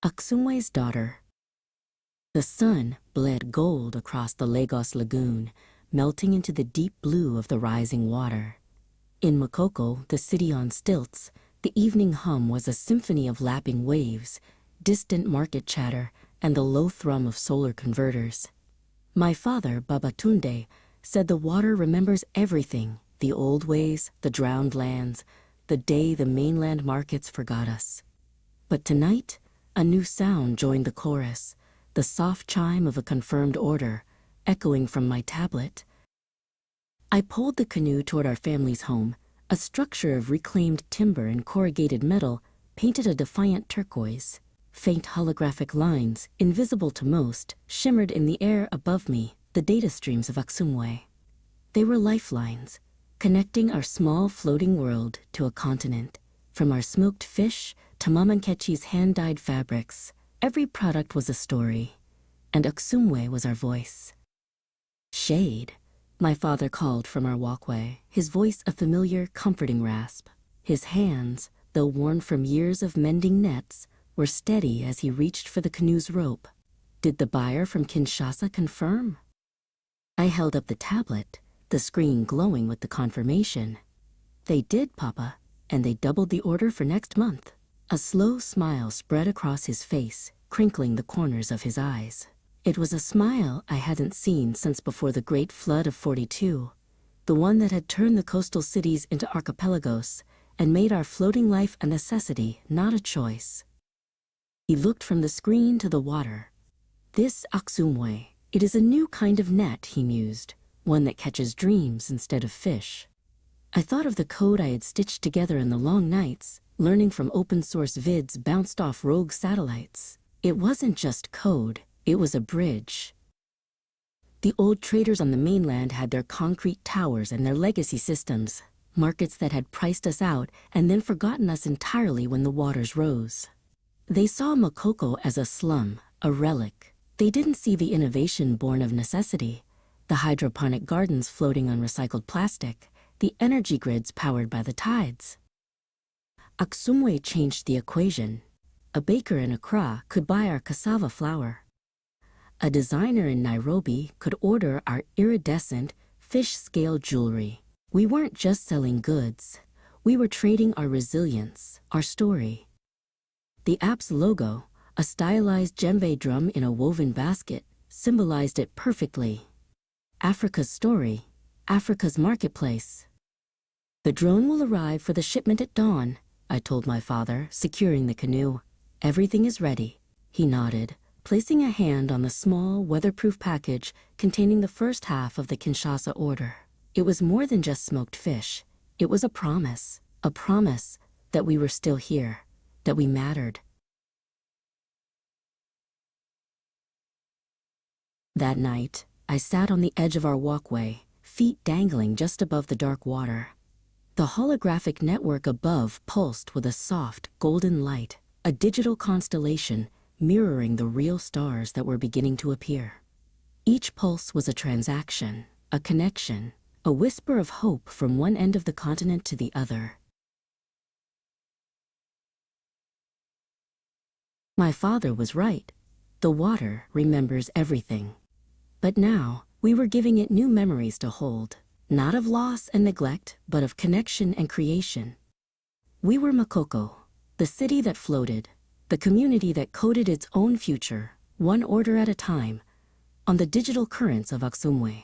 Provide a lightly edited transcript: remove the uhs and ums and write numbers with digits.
Axumwe's daughter. The sun bled gold across the Lagos lagoon, melting into the deep blue of the rising water. In Makoko, the city on stilts, the evening hum was a symphony of lapping waves, distant market chatter, and the low thrum of solar converters. My father, Babatunde, said the water remembers everything, the old ways, the drowned lands, the day the mainland markets forgot us. But tonight, a new sound joined the chorus, the soft chime of a confirmed order, echoing from my tablet. I pulled the canoe toward our family's home, a structure of reclaimed timber and corrugated metal painted a defiant turquoise. Faint holographic lines, invisible to most, shimmered in the air above me, the data streams of Axumwe. They were lifelines, connecting our small floating world to a continent. From our smoked fish to Mamankechi's hand-dyed fabrics, every product was a story, and Axumwe was our voice. Shade, my father called from our walkway, his voice a familiar, comforting rasp. His hands, though worn from years of mending nets, were steady as he reached for the canoe's rope. Did the buyer from Kinshasa confirm? I held up the tablet, the screen glowing with the confirmation. They did, Papa, and they doubled the order for next month. A slow smile spread across his face, crinkling the corners of his eyes. It was a smile I hadn't seen since before the Great Flood of '42, the one that had turned the coastal cities into archipelagos and made our floating life a necessity, not a choice. He looked from the screen to the water. This Axumwe, it is a new kind of net, he mused, one that catches dreams instead of fish. I thought of the code I had stitched together in the long nights, learning from open-source vids bounced off rogue satellites. It wasn't just code, it was a bridge. The old traders on the mainland had their concrete towers and their legacy systems, markets that had priced us out and then forgotten us entirely when the waters rose. They saw Makoko as a slum, a relic. They didn't see the innovation born of necessity, the hydroponic gardens floating on recycled plastic, the energy grids powered by the tides. Axumwe changed the equation. A baker in Accra could buy our cassava flour. A designer in Nairobi could order our iridescent, fish-scale jewelry. We weren't just selling goods. We were trading our resilience, our story. The app's logo, a stylized djembe drum in a woven basket, symbolized it perfectly. Africa's story, Africa's marketplace. The drone will arrive for the shipment at dawn, I told my father, securing the canoe. Everything is ready, he nodded, placing a hand on the small, weatherproof package containing the first half of the Kinshasa order. It was more than just smoked fish. It was a promise that we were still here, that we mattered. That night, I sat on the edge of our walkway, feet dangling just above the dark water. The holographic network above pulsed with a soft, golden light, a digital constellation mirroring the real stars that were beginning to appear. Each pulse was a transaction, a connection, a whisper of hope from one end of the continent to the other. My father was right. The water remembers everything. But now, we were giving it new memories to hold, not of loss and neglect, but of connection and creation. We were Makoko, the city that floated, the community that coded its own future, one order at a time, on the digital currents of Axumwe.